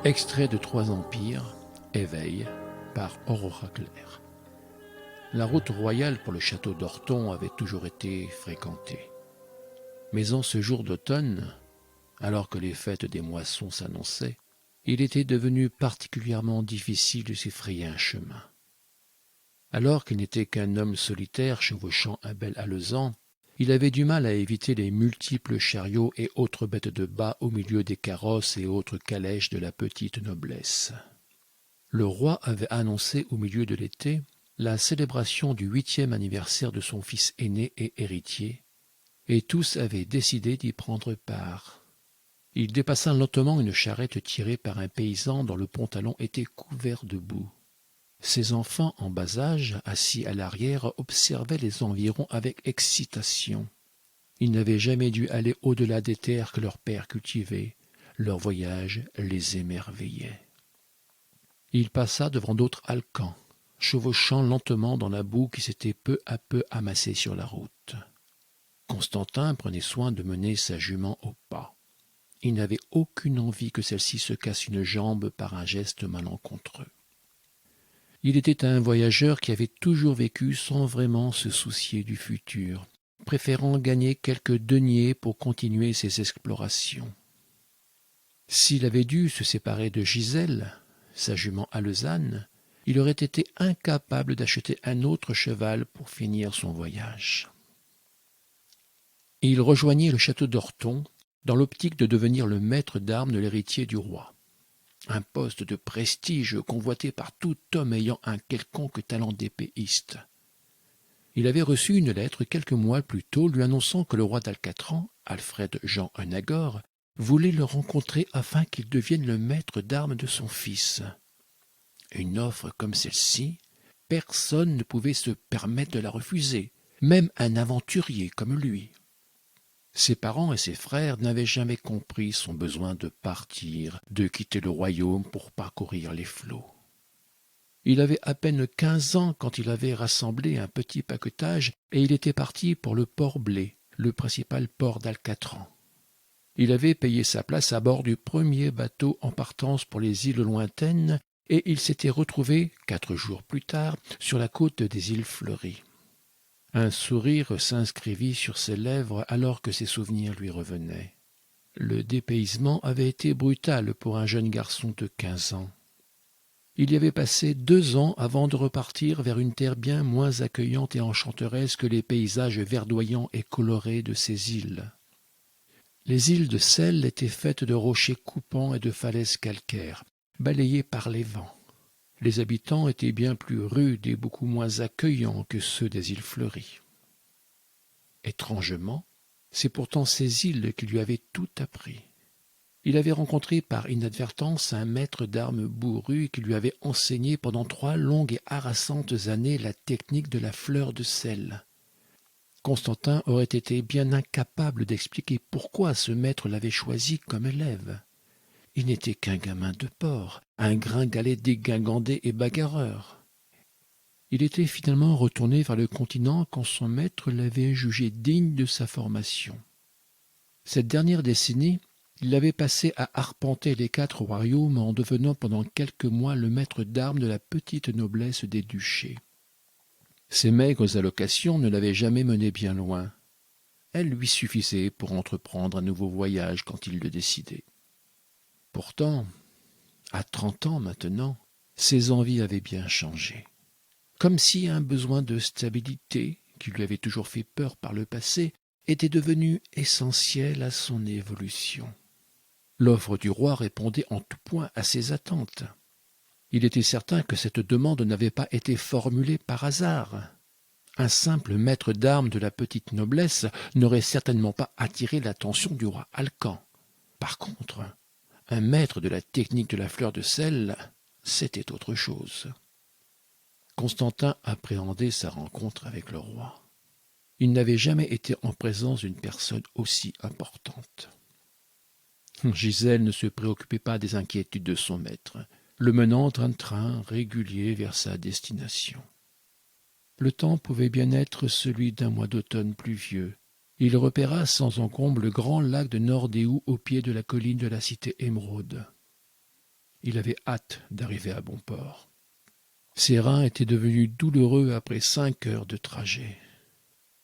Extrait de Trois Empires, Éveil, par Aurora Claire. La route royale pour le château d'Orton avait toujours été fréquentée. Mais en ce jour d'automne, alors que les fêtes des moissons s'annonçaient, il était devenu particulièrement difficile de s'y frayer un chemin. Alors qu'il n'était qu'un homme solitaire chevauchant un bel alezan, il avait du mal à éviter les multiples chariots et autres bêtes de bas au milieu des carrosses et autres calèches de la petite noblesse. Le roi avait annoncé au milieu de l'été la célébration du 8e anniversaire de son fils aîné et héritier, et tous avaient décidé d'y prendre part. Il dépassa lentement une charrette tirée par un paysan dont le pantalon était couvert de boue. Ses enfants en bas âge, assis à l'arrière, observaient les environs avec excitation. Ils n'avaient jamais dû aller au-delà des terres que leur père cultivait. Leur voyage les émerveillait. Il passa devant d'autres alcans, chevauchant lentement dans la boue qui s'était peu à peu amassée sur la route. Constantin prenait soin de mener sa jument au pas. Il n'avait aucune envie que celle-ci se casse une jambe par un geste malencontreux. Il était un voyageur qui avait toujours vécu sans vraiment se soucier du futur, préférant gagner quelques deniers pour continuer ses explorations. S'il avait dû se séparer de Gisèle, sa jument alezane, il aurait été incapable d'acheter un autre cheval pour finir son voyage. Il rejoignit le château d'Orton dans l'optique de devenir le maître d'armes de l'héritier du roi. Un poste de prestige convoité par tout homme ayant un quelconque talent d'épéiste. Il avait reçu une lettre quelques mois plus tôt lui annonçant que le roi d'Alcatran, Alfred Jean Onagor, voulait le rencontrer afin qu'il devienne le maître d'armes de son fils. Une offre comme celle-ci, personne ne pouvait se permettre de la refuser, même un aventurier comme lui. Ses parents et ses frères n'avaient jamais compris son besoin de partir, de quitter le royaume pour parcourir les flots. Il avait à peine 15 ans quand il avait rassemblé un petit paquetage et il était parti pour le port Blé, le principal port d'Alcatran. Il avait payé sa place à bord du premier bateau en partance pour les îles lointaines et il s'était retrouvé, 4 jours plus tard, sur la côte des îles Fleuries. Un sourire s'inscrivit sur ses lèvres alors que ses souvenirs lui revenaient. Le dépaysement avait été brutal pour un jeune garçon de 15 ans. Il y avait passé 2 ans avant de repartir vers une terre bien moins accueillante et enchanteresse que les paysages verdoyants et colorés de ces îles. Les îles de sel étaient faites de rochers coupants et de falaises calcaires, balayées par les vents. Les habitants étaient bien plus rudes et beaucoup moins accueillants que ceux des îles Fleuries. Étrangement, c'est pourtant ces îles qui lui avaient tout appris. Il avait rencontré par inadvertance un maître d'armes bourru qui lui avait enseigné pendant 3 longues et harassantes années la technique de la fleur de sel. Constantin aurait été bien incapable d'expliquer pourquoi ce maître l'avait choisi comme élève. Il n'était qu'un gamin de port, un gringalet dégingandé et bagarreur. Il était finalement retourné vers le continent quand son maître l'avait jugé digne de sa formation. Cette dernière décennie, il l'avait passé à arpenter les 4 royaumes en devenant pendant quelques mois le maître d'armes de la petite noblesse des duchés. Ces maigres allocations ne l'avaient jamais mené bien loin. Elles lui suffisaient pour entreprendre un nouveau voyage quand il le décidait. Pourtant, à 30 ans maintenant, ses envies avaient bien changé. Comme si un besoin de stabilité, qui lui avait toujours fait peur par le passé, était devenu essentiel à son évolution. L'offre du roi répondait en tout point à ses attentes. Il était certain que cette demande n'avait pas été formulée par hasard. Un simple maître d'armes de la petite noblesse n'aurait certainement pas attiré l'attention du roi Alcan. Par contre, un maître de la technique de la fleur de sel, c'était autre chose. Constantin appréhendait sa rencontre avec le roi. Il n'avait jamais été en présence d'une personne aussi importante. Gisèle ne se préoccupait pas des inquiétudes de son maître, le menant d'un train régulier vers sa destination. Le temps pouvait bien être celui d'un mois d'automne pluvieux. Il repéra sans encombre le grand lac de Nordéou au pied de la colline de la cité émeraude. Il avait hâte d'arriver à bon port. Ses reins étaient devenus douloureux après 5 heures de trajet.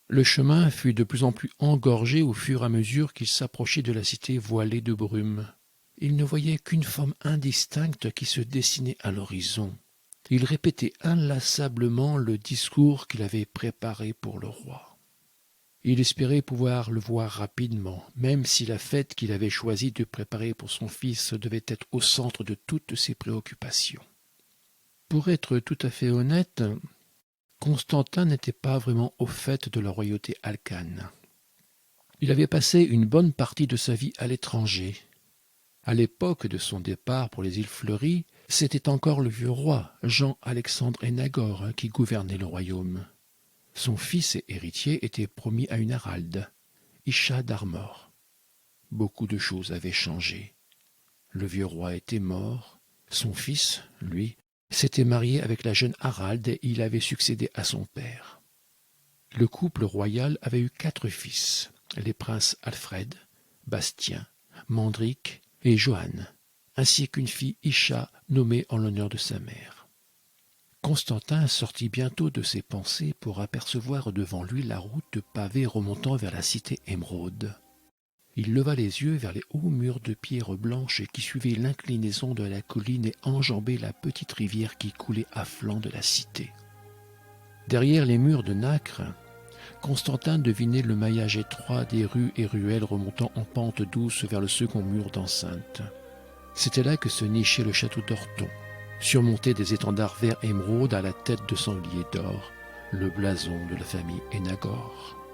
Le chemin fut de plus en plus engorgé au fur et à mesure qu'il s'approchait de la cité voilée de brume. Il ne voyait qu'une forme indistincte qui se dessinait à l'horizon. Il répétait inlassablement le discours qu'il avait préparé pour le roi. Il espérait pouvoir le voir rapidement, même si la fête qu'il avait choisi de préparer pour son fils devait être au centre de toutes ses préoccupations. Pour être tout à fait honnête, Constantin n'était pas vraiment au fait de la royauté alcane. Il avait passé une bonne partie de sa vie à l'étranger. À l'époque de son départ pour les îles Fleuries, c'était encore le vieux roi, Jean-Alexandre Hénagor, qui gouvernait le royaume. Son fils et héritier était promis à une haralde, Isha d'Armor. Beaucoup de choses avaient changé. Le vieux roi était mort. Son fils, lui, s'était marié avec la jeune haralde et il avait succédé à son père. Le couple royal avait eu 4 fils, les princes Alfred, Bastien, Mandric et Johanne, ainsi qu'une fille Isha nommée en l'honneur de sa mère. Constantin sortit bientôt de ses pensées pour apercevoir devant lui la route pavée remontant vers la cité émeraude. Il leva les yeux vers les hauts murs de pierre blanche qui suivaient l'inclinaison de la colline et enjambaient la petite rivière qui coulait à flanc de la cité. Derrière les murs de nacre, Constantin devinait le maillage étroit des rues et ruelles remontant en pente douce vers le second mur d'enceinte. C'était là que se nichait le château d'Orton, surmonté des étendards vert émeraude à la tête de sanglier d'or, le blason de la famille Hénagor.